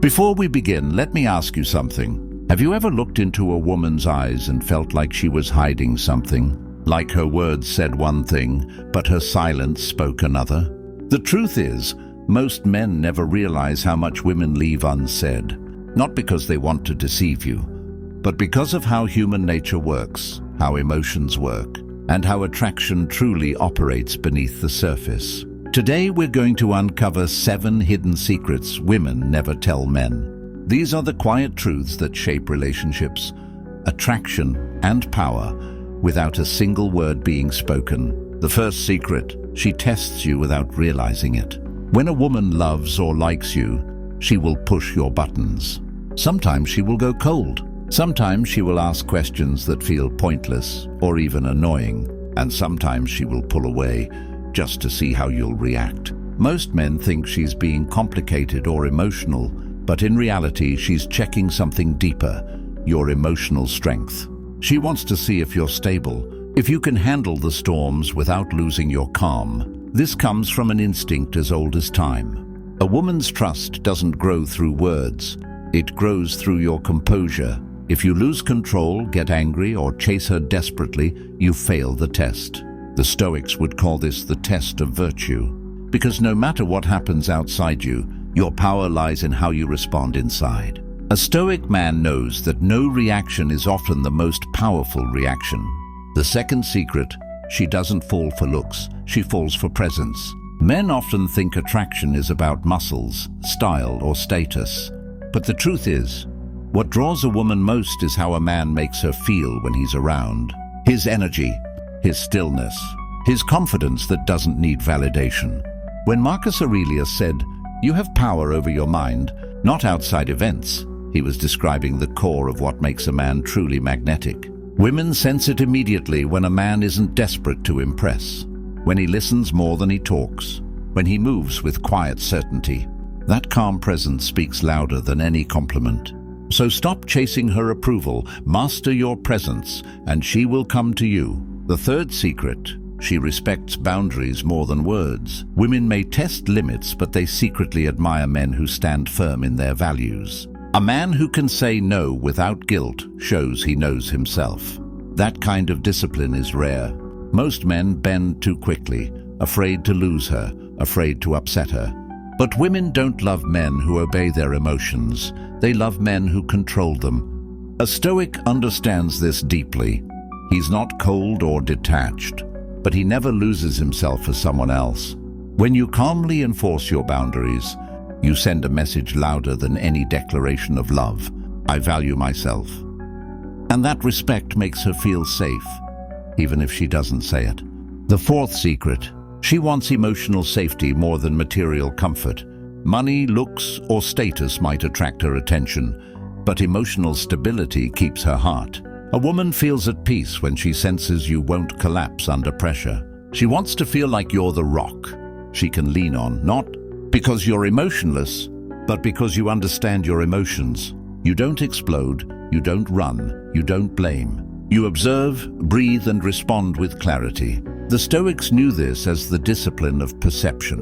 Before we begin, let me ask you something. Have you ever looked into a woman's eyes and felt like she was hiding something? Like her words said one thing, but her silence spoke another? The truth is, most men never realize how much women leave unsaid. Not because they want to deceive you, but because of how human nature works, how emotions work, and how attraction truly operates beneath the surface. Today we're going to uncover 7 hidden secrets women never tell men. These are the quiet truths that shape relationships, attraction, and power without a single word being spoken. The first secret: she tests you without realizing it. When a woman loves or likes you, she will push your buttons. Sometimes she will go cold. Sometimes she will ask questions that feel pointless or even annoying. And sometimes she will pull away just to see how you'll react. Most men think she's being complicated or emotional, but in reality she's checking something deeper: your emotional strength. She wants to see if you're stable, if you can handle the storms without losing your calm. This comes from an instinct as old as time. A woman's trust doesn't grow through words. It grows through your composure. If you lose control, get angry, or chase her desperately, you fail the test. The Stoics would call this the test of virtue. Because no matter what happens outside you, your power lies in how you respond inside. A Stoic man knows that no reaction is often the most powerful reaction. The second secret: she doesn't fall for looks, she falls for presence. Men often think attraction is about muscles, style, or status. But the truth is, what draws a woman most is how a man makes her feel when he's around. His energy, his stillness, his confidence that doesn't need validation. When Marcus Aurelius said, "You have power over your mind, not outside events," he was describing the core of what makes a man truly magnetic. Women sense it immediately when a man isn't desperate to impress, when he listens more than he talks, when he moves with quiet certainty. That calm presence speaks louder than any compliment. So stop chasing her approval, master your presence, and she will come to you. The third secret: she respects boundaries more than words. Women may test limits, but they secretly admire men who stand firm in their values. A man who can say no without guilt shows he knows himself. That kind of discipline is rare. Most men bend too quickly, afraid to lose her, afraid to upset her. But women don't love men who obey their emotions. They love men who control them. A Stoic understands this deeply. He's not cold or detached, but he never loses himself for someone else. When you calmly enforce your boundaries, you send a message louder than any declaration of love. I value myself. And that respect makes her feel safe, even if she doesn't say it. The fourth secret: she wants emotional safety more than material comfort. Money, looks, or status might attract her attention, but emotional stability keeps her heart. A woman feels at peace when she senses you won't collapse under pressure. She wants to feel like you're the rock she can lean on, not because you're emotionless, but because you understand your emotions. You don't explode, you don't run, you don't blame. You observe, breathe, and respond with clarity. The Stoics knew this as the discipline of perception.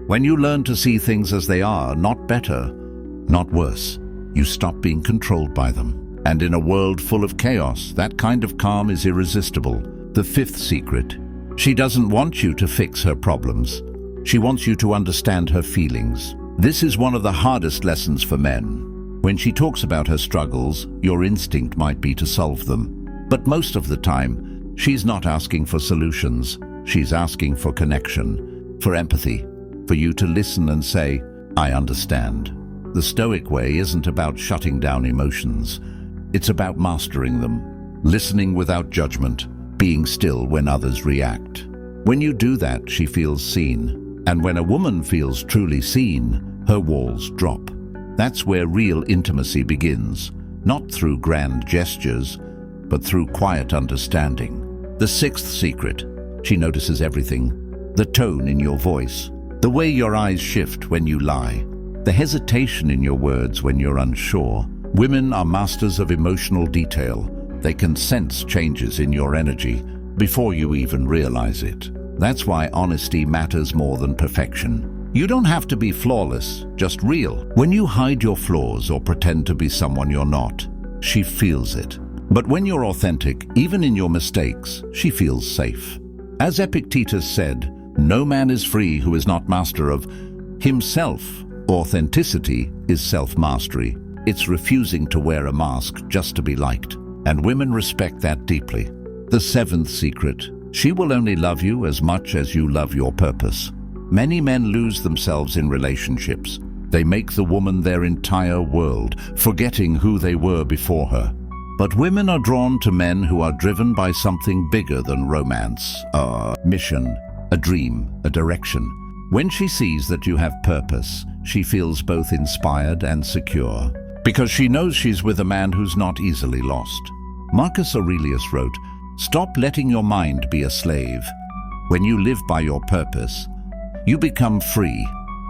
When you learn to see things as they are, not better, not worse, you stop being controlled by them. And in a world full of chaos, that kind of calm is irresistible. The fifth secret: she doesn't want you to fix her problems. She wants you to understand her feelings. This is one of the hardest lessons for men. When she talks about her struggles, your instinct might be to solve them. But most of the time, she's not asking for solutions. She's asking for connection, for empathy, for you to listen and say, "I understand." The Stoic way isn't about shutting down emotions. It's about mastering them, listening without judgment, being still when others react. When you do that, she feels seen. And when a woman feels truly seen, her walls drop. That's where real intimacy begins, not through grand gestures, but through quiet understanding. The sixth secret: she notices everything. The tone in your voice, the way your eyes shift when you lie, the hesitation in your words when you're unsure. Women are masters of emotional detail. They can sense changes in your energy before you even realize it. That's why honesty matters more than perfection. You don't have to be flawless, just real. When you hide your flaws or pretend to be someone you're not, she feels it. But when you're authentic, even in your mistakes, she feels safe. As Epictetus said, no man is free who is not master of himself. Authenticity is self-mastery. It's refusing to wear a mask just to be liked. And women respect that deeply. The seventh secret: she will only love you as much as you love your purpose. Many men lose themselves in relationships. They make the woman their entire world, forgetting who they were before her. But women are drawn to men who are driven by something bigger than romance, a mission, a dream, a direction. When she sees that you have purpose, she feels both inspired and secure, because she knows she's with a man who's not easily lost. Marcus Aurelius wrote, "Stop letting your mind be a slave. When you live by your purpose, you become free,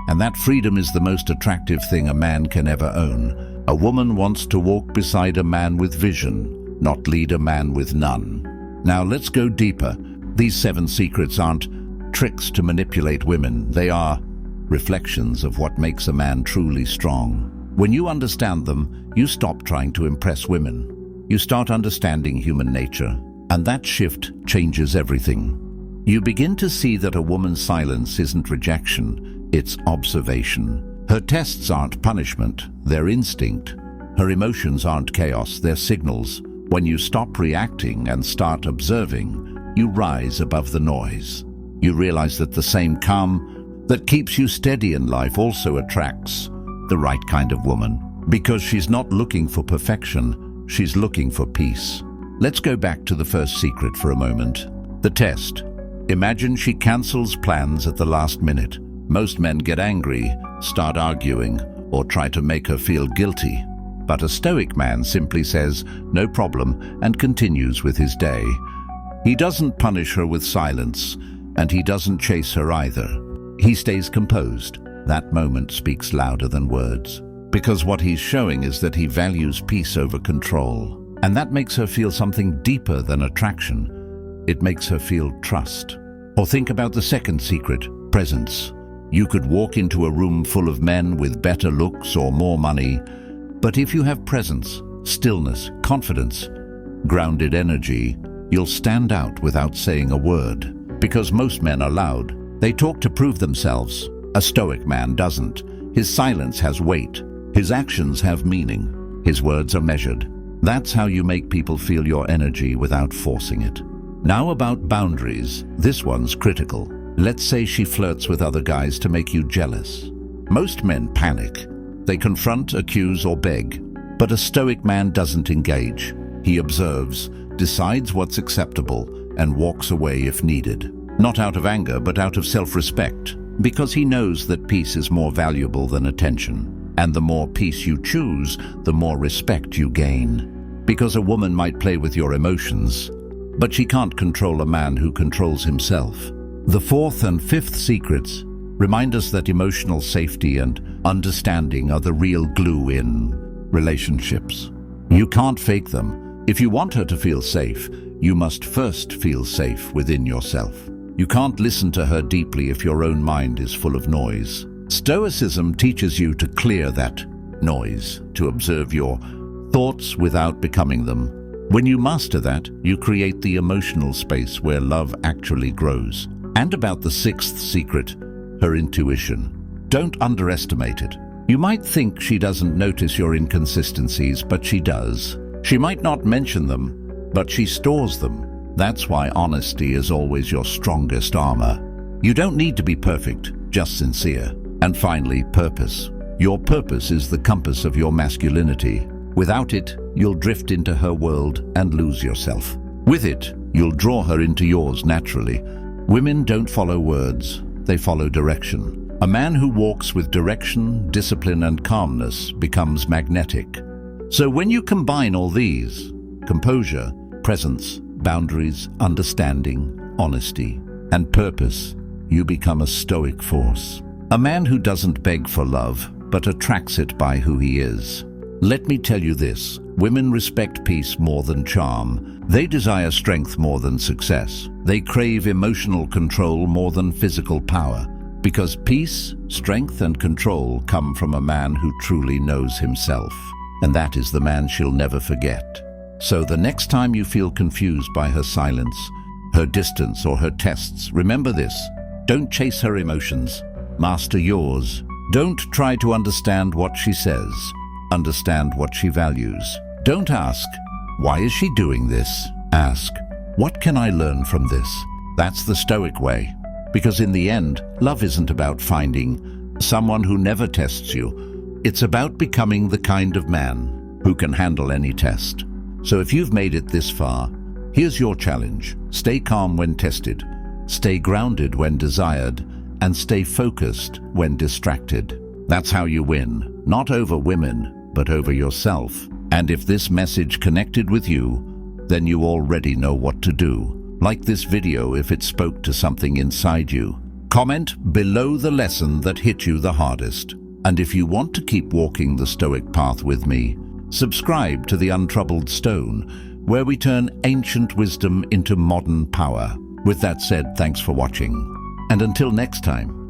and that freedom is the most attractive thing a man can ever own. A woman wants to walk beside a man with vision, not lead a man with none." Now let's go deeper. These 7 secrets aren't tricks to manipulate women. They are reflections of what makes a man truly strong. When you understand them, you stop trying to impress women. You start understanding human nature, and that shift changes everything. You begin to see that a woman's silence isn't rejection, it's observation. Her tests aren't punishment, they're instinct. Her emotions aren't chaos, they're signals. When you stop reacting and start observing, you rise above the noise. You realize that the same calm that keeps you steady in life also attracts the right kind of woman. Because she's not looking for perfection, she's looking for peace. Let's go back to the first secret for a moment. The test. Imagine she cancels plans at the last minute. Most men get angry, start arguing, or try to make her feel guilty. But a Stoic man simply says, "No problem," and continues with his day. He doesn't punish her with silence, and he doesn't chase her either. He stays composed. That moment speaks louder than words. Because what he's showing is that he values peace over control. And that makes her feel something deeper than attraction. It makes her feel trust. Or think about the second secret, presence. You could walk into a room full of men with better looks or more money, but if you have presence, stillness, confidence, grounded energy, you'll stand out without saying a word. Because most men are loud. They talk to prove themselves. A Stoic man doesn't. His silence has weight. His actions have meaning. His words are measured. That's how you make people feel your energy without forcing it. Now about boundaries. This one's critical. Let's say she flirts with other guys to make you jealous. Most men panic. They confront, accuse, or beg. But a Stoic man doesn't engage. He observes, decides what's acceptable, and walks away if needed. Not out of anger, but out of self-respect. Because he knows that peace is more valuable than attention. And the more peace you choose, the more respect you gain. Because a woman might play with your emotions, but she can't control a man who controls himself. The fourth and fifth secrets remind us that emotional safety and understanding are the real glue in relationships. You can't fake them. If you want her to feel safe, you must first feel safe within yourself. You can't listen to her deeply if your own mind is full of noise. Stoicism teaches you to clear that noise, to observe your thoughts without becoming them. When you master that, you create the emotional space where love actually grows. And about the sixth secret, her intuition. Don't underestimate it. You might think she doesn't notice your inconsistencies, but she does. She might not mention them, but she stores them. That's why honesty is always your strongest armor. You don't need to be perfect, just sincere. And finally, purpose. Your purpose is the compass of your masculinity. Without it, you'll drift into her world and lose yourself. With it, you'll draw her into yours naturally. Women don't follow words, they follow direction. A man who walks with direction, discipline, and calmness becomes magnetic. So when you combine all these, composure, presence, boundaries, understanding, honesty, and purpose, you become a Stoic force. A man who doesn't beg for love, but attracts it by who he is. Let me tell you this, women respect peace more than charm. They desire strength more than success. They crave emotional control more than physical power. Because peace, strength, and control come from a man who truly knows himself. And that is the man she'll never forget. So the next time you feel confused by her silence, her distance, or her tests, remember this. Don't chase her emotions. Master yours. Don't try to understand what she says. Understand what she values. Don't ask, why is she doing this? Ask, what can I learn from this? That's the Stoic way. Because in the end, love isn't about finding someone who never tests you. It's about becoming the kind of man who can handle any test. So if you've made it this far, here's your challenge. Stay calm when tested, stay grounded when desired, and stay focused when distracted. That's how you win, not over women, but over yourself. And if this message connected with you, then you already know what to do. Like this video if it spoke to something inside you. Comment below the lesson that hit you the hardest. And if you want to keep walking the Stoic path with me, subscribe to the Untroubled Stone, where we turn ancient wisdom into modern power. With that said, thanks for watching. And until next time,